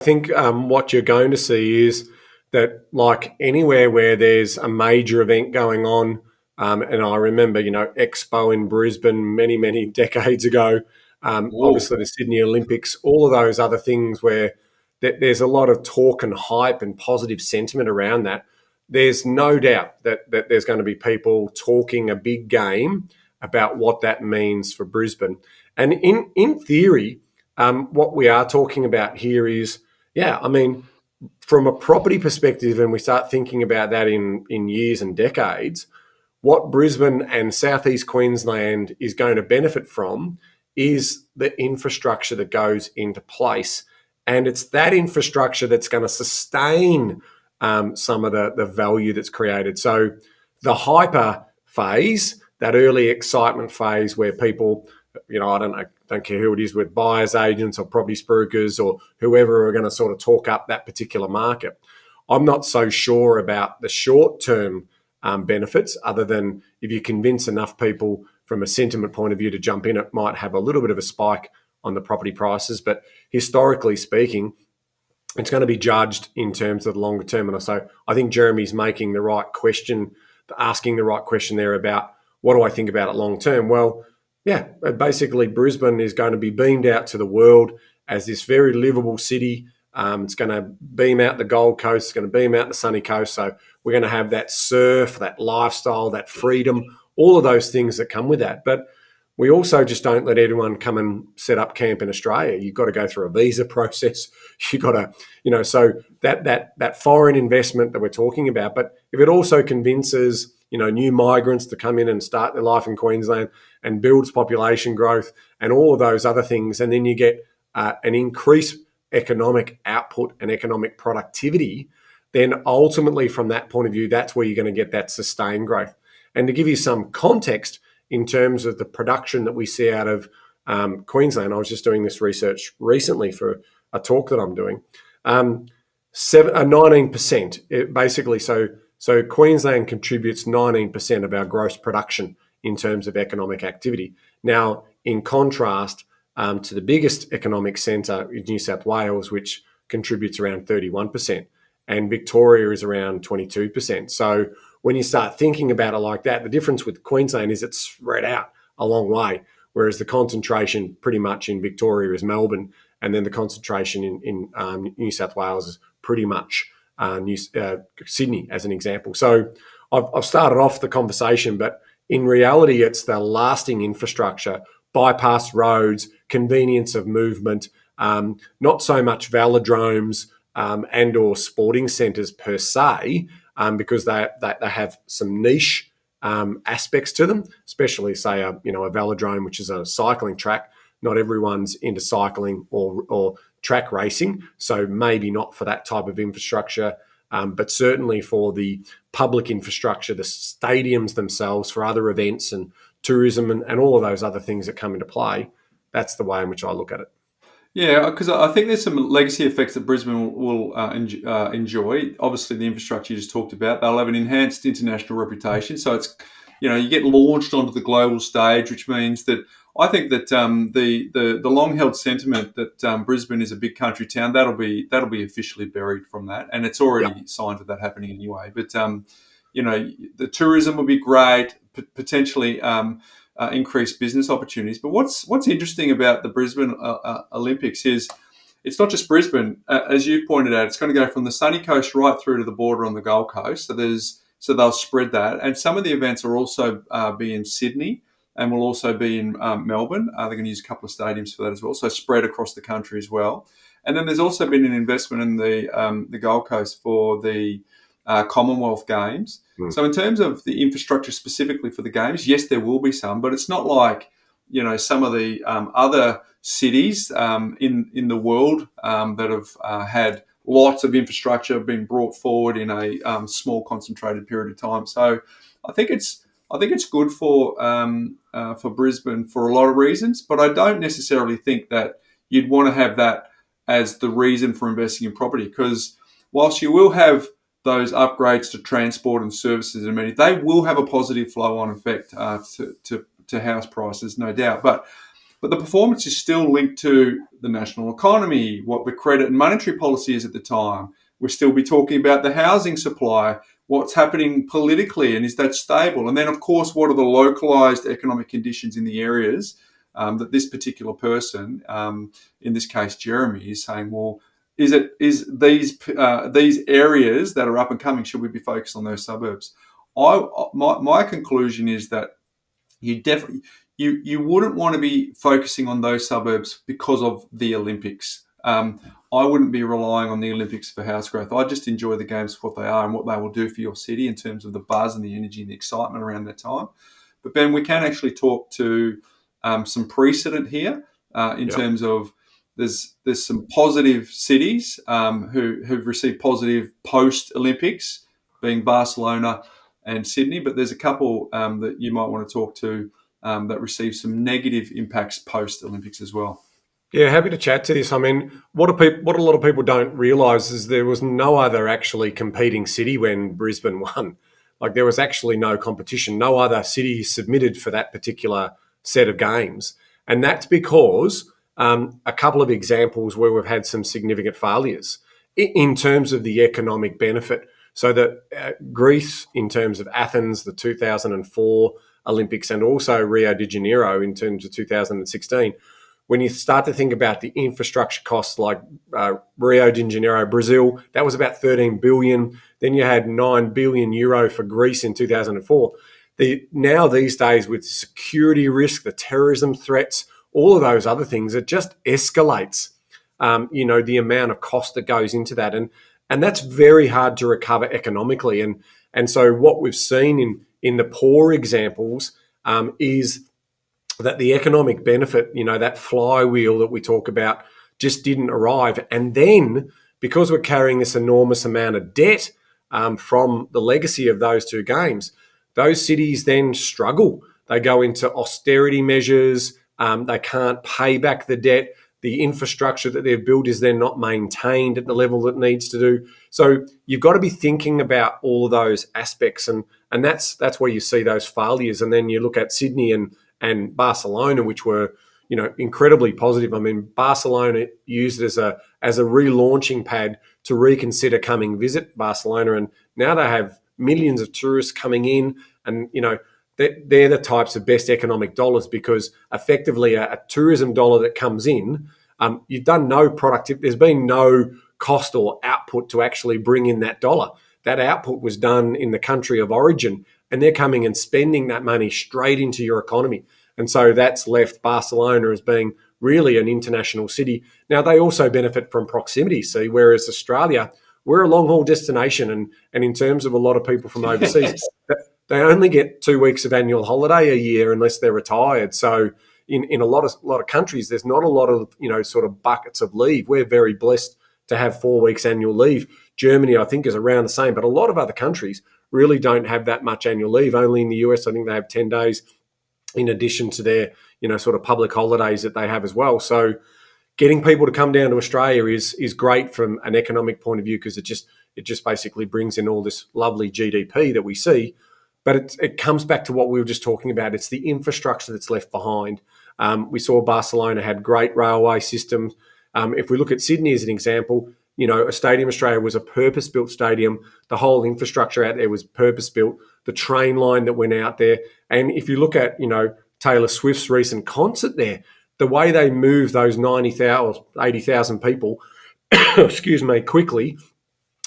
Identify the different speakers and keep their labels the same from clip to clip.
Speaker 1: I think what you're going to see is that, like anywhere where there's a major event going on, and I remember, Expo in Brisbane many, many decades ago,
Speaker 2: Oh,
Speaker 1: obviously the Sydney Olympics, all of those other things where there's a lot of talk and hype and positive sentiment around that. There's no doubt that there's going to be people talking a big game about what that means for Brisbane. And in theory, what we are talking about here is, yeah, I mean, from a property perspective, and we start thinking about that in years and decades, what Brisbane and Southeast Queensland is going to benefit from is the infrastructure that goes into place. And it's that infrastructure that's going to sustain some of the value that's created. So the hyper phase, that early excitement phase where people, I don't care who it is, with buyers agents or property spruikers or whoever are going to sort of talk up that particular market. I'm not so sure about the short term benefits, other than if you convince enough people from a sentiment point of view to jump in, it might have a little bit of a spike on the property prices. But historically speaking, it's going to be judged in terms of the longer term. And so I think Jeremy's making the right question, asking the right question there about what do I think about it long term? Well, yeah, basically Brisbane is going to be beamed out to the world as this very livable city. It's going to beam out the Gold Coast. It's going to beam out the sunny coast. So we're going to have that surf, that lifestyle, that freedom, all of those things that come with that. But we also just don't let everyone come and set up camp in Australia. You've got to go through a visa process. You've got to, so that foreign investment that we're talking about. But if it also convinces, new migrants to come in and start their life in Queensland and builds population growth and all of those other things, and then you get an increased economic output and economic productivity, then ultimately from that point of view, that's where you're going to get that sustained growth. And to give you some context in terms of the production that we see out of Queensland, I was just doing this research recently for a talk that I'm doing. 19%, basically. So Queensland contributes 19% of our gross production in terms of economic activity. Now, in contrast to the biggest economic centre in New South Wales, which contributes around 31%, and Victoria is around 22%. So when you start thinking about it like that, the difference with Queensland is it's spread out a long way, whereas the concentration pretty much in Victoria is Melbourne, and then the concentration in New South Wales is pretty much Sydney, as an example. So I've started off the conversation, but in reality, it's the lasting infrastructure, bypass roads, convenience of movement, not so much velodromes and or sporting centres per se, because they have some niche aspects to them, especially say a velodrome, which is a cycling track. Not everyone's into cycling or track racing, so maybe not for that type of infrastructure, but certainly for the public infrastructure, the stadiums themselves for other events and tourism and all of those other things that come into play. That's the way in which I look at it.
Speaker 2: yeah, because I think there's some legacy effects that Brisbane will enjoy. Obviously, the infrastructure you just talked about, they'll have an enhanced international reputation. So it's, you get launched onto the global stage, which means that I think that the long held sentiment that Brisbane is a big country town, that'll be officially buried from that, and it's
Speaker 1: Yeah.
Speaker 2: already signs of that happening anyway. But the tourism will be great, potentially. Increased business opportunities. But what's interesting about the Brisbane Olympics is it's not just Brisbane, as you pointed out. It's going to go from the sunny coast right through to the border on the Gold Coast. So they'll spread that, and some of the events are also be in Sydney and will also be in Melbourne. They're going to use a couple of stadiums for that as well, so spread across the country as well. And then there's also been an investment in the Gold Coast for the Commonwealth Games.
Speaker 1: Mm.
Speaker 2: So in terms of the infrastructure specifically for the games, yes, there will be some, but it's not like some of the other cities in the world that have had lots of infrastructure being brought forward in a small concentrated period of time. So I think it's good for Brisbane for a lot of reasons, but I don't necessarily think that you'd want to have that as the reason for investing in property, because whilst you will have those upgrades to transport and services and amenities, they will have a positive flow-on effect to house prices, no doubt. But But the performance is still linked to the national economy, what the credit and monetary policy is at the time. We'll still be talking about the housing supply, what's happening politically, and is that stable? And then, of course, what are the localized economic conditions in the areas that this particular person, in this case Jeremy, is saying, well, is these areas that are up and coming, should we be focused on those suburbs? My conclusion is that you definitely you wouldn't want to be focusing on those suburbs because of the Olympics. I wouldn't be relying on the Olympics for house growth. I just enjoy the games for what they are and what they will do for your city in terms of the buzz and the energy and the excitement around that time. But Ben, we can actually talk to some precedent here in terms of there's some positive cities who've received positive post-Olympics, being Barcelona and Sydney, but there's a couple that you might want to talk to that received some negative impacts post-Olympics as well.
Speaker 1: Yeah, happy to chat to this. I mean, what a lot of people don't realise is there was no other actually competing city when Brisbane won. Like, there was actually no competition. No other city submitted for that particular set of games. And that's because a couple of examples where we've had some significant failures in terms of the economic benefit. So that Greece, in terms of Athens, the 2004 Olympics, and also Rio de Janeiro in terms of 2016, when you start to think about the infrastructure costs, like Rio de Janeiro, Brazil, that was about 13 billion. Then you had 9 billion euro for Greece in 2004. Now these days, with security risk, the terrorism threats, all of those other things, it just escalates, the amount of cost that goes into that. And that's very hard to recover economically. And so what we've seen in the poor examples is that the economic benefit, that flywheel that we talk about, just didn't arrive. And then, because we're carrying this enormous amount of debt from the legacy of those two games, those cities then struggle. They go into austerity measures. They can't pay back the debt. The infrastructure that they've built is then not maintained at the level that it needs to do. So you've got to be thinking about all of those aspects, and that's where you see those failures. And then you look at Sydney and Barcelona, which were incredibly positive. I mean, Barcelona used it as a relaunching pad to reconsider coming visit Barcelona, and now they have millions of tourists coming in, and they're the types of best economic dollars, because effectively a tourism dollar that comes in, you've done no productive. There's been no cost or output to actually bring in that dollar. That output was done in the country of origin, and they're coming and spending that money straight into your economy. And so that's left Barcelona as being really an international city. Now, they also benefit from proximity, see, whereas Australia, we're a long-haul destination, and in terms of a lot of people from overseas, they only get 2 weeks of annual holiday a year unless they're retired. So in a lot of countries, there's not a lot of sort of buckets of leave. We're very blessed to have 4 weeks annual leave. Germany, I think, is around the same, but a lot of other countries really don't have that much annual leave. Only in the US, I think they have 10 days in addition to their sort of public holidays that they have as well. So getting people to come down to Australia is great from an economic point of view, because it just basically brings in all this lovely GDP that we see. But it comes back to what we were just talking about. It's the infrastructure that's left behind. We saw Barcelona had great railway systems. If we look at Sydney as an example, a Stadium Australia was a purpose-built stadium. The whole infrastructure out there was purpose-built. The train line that went out there. And if you look at, Taylor Swift's recent concert there, the way they moved those 90,000, 80,000 people, excuse me, quickly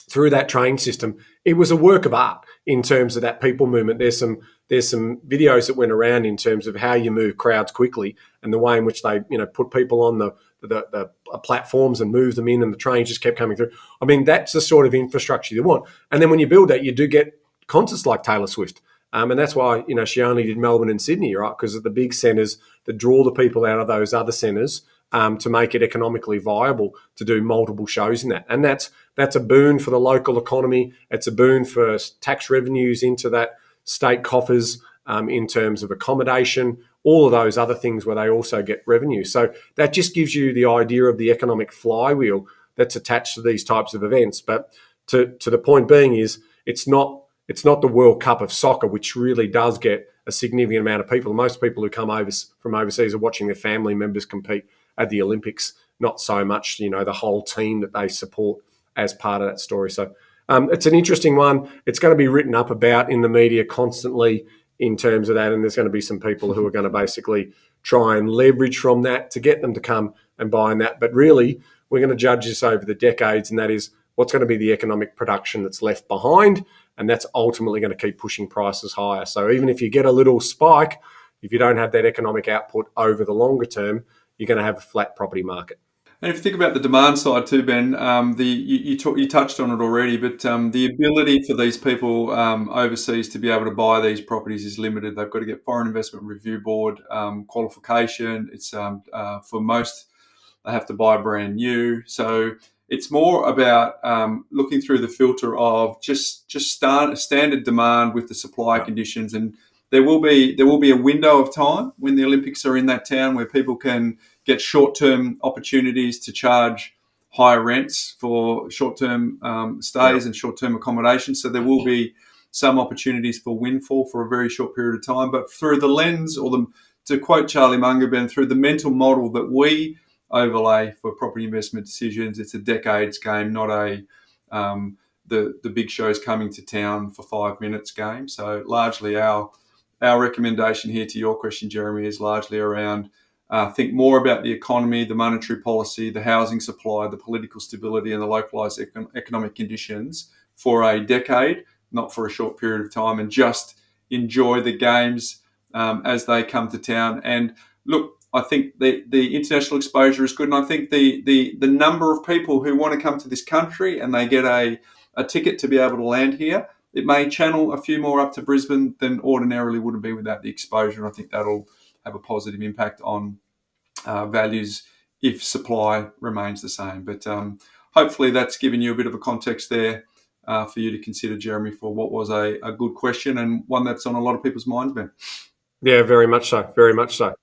Speaker 1: through that train system, it was a work of art in terms of that people movement. There's some videos that went around in terms of how you move crowds quickly, and the way in which they put people on the platforms and move them in, and the trains just kept coming through. I mean, that's the sort of infrastructure you want. And then when you build that, you do get concerts like Taylor Swift. And that's why, she only did Melbourne and Sydney, right? Because of the big centres that draw the people out of those other centres to make it economically viable to do multiple shows in that. And that's a boon for the local economy. It's a boon for tax revenues into that state coffers in terms of accommodation, all of those other things where they also get revenue. So that just gives you the idea of the economic flywheel that's attached to these types of events. But to the point being is, it's not the World Cup of soccer, which really does get a significant amount of people. Most people who come over from overseas are watching their family members compete at the Olympics, not so much, the whole team that they support as part of that story. So it's an interesting one. It's going to be written up about in the media constantly in terms of that, and there's going to be some people who are going to basically try and leverage from that to get them to come and buy in that. But really, we're going to judge this over the decades, and that is what's going to be the economic production that's left behind, and that's ultimately going to keep pushing prices higher. So even if you get a little spike, if you don't have that economic output over the longer term, you're going to have a flat property market.
Speaker 2: And if you think about the demand side too, Ben, you touched on it already, but the ability for these people overseas to be able to buy these properties is limited. They've got to get Foreign Investment Review Board qualification. It's for most, they have to buy brand new. So it's more about looking through the filter of just standard demand with the supply conditions, and there will be a window of time when the Olympics are in that town where people can get short-term opportunities to charge higher rents for short-term stays and short-term accommodation. So there will be some opportunities for windfall for a very short period of time. But through the lens, to quote Charlie Munger, Ben, through the mental model that we overlay for property investment decisions, it's a decades game, not the big shows coming to town for 5 minutes game. So largely our recommendation here to your question, Jeremy, is largely around think more about the economy, the monetary policy, the housing supply, the political stability, and the localised economic conditions for a decade, not for a short period of time, and just enjoy the games as they come to town. And look, I think the international exposure is good, and I think the number of people who want to come to this country and they get a ticket to be able to land here, it may channel a few more up to Brisbane than ordinarily would be without the exposure. And I think that'll have a positive impact on values if supply remains the same. But hopefully that's given you a bit of a context there for you to consider, Jeremy, for what was a good question and one that's on a lot of people's minds, Ben.
Speaker 1: Yeah, very much so. Very much so.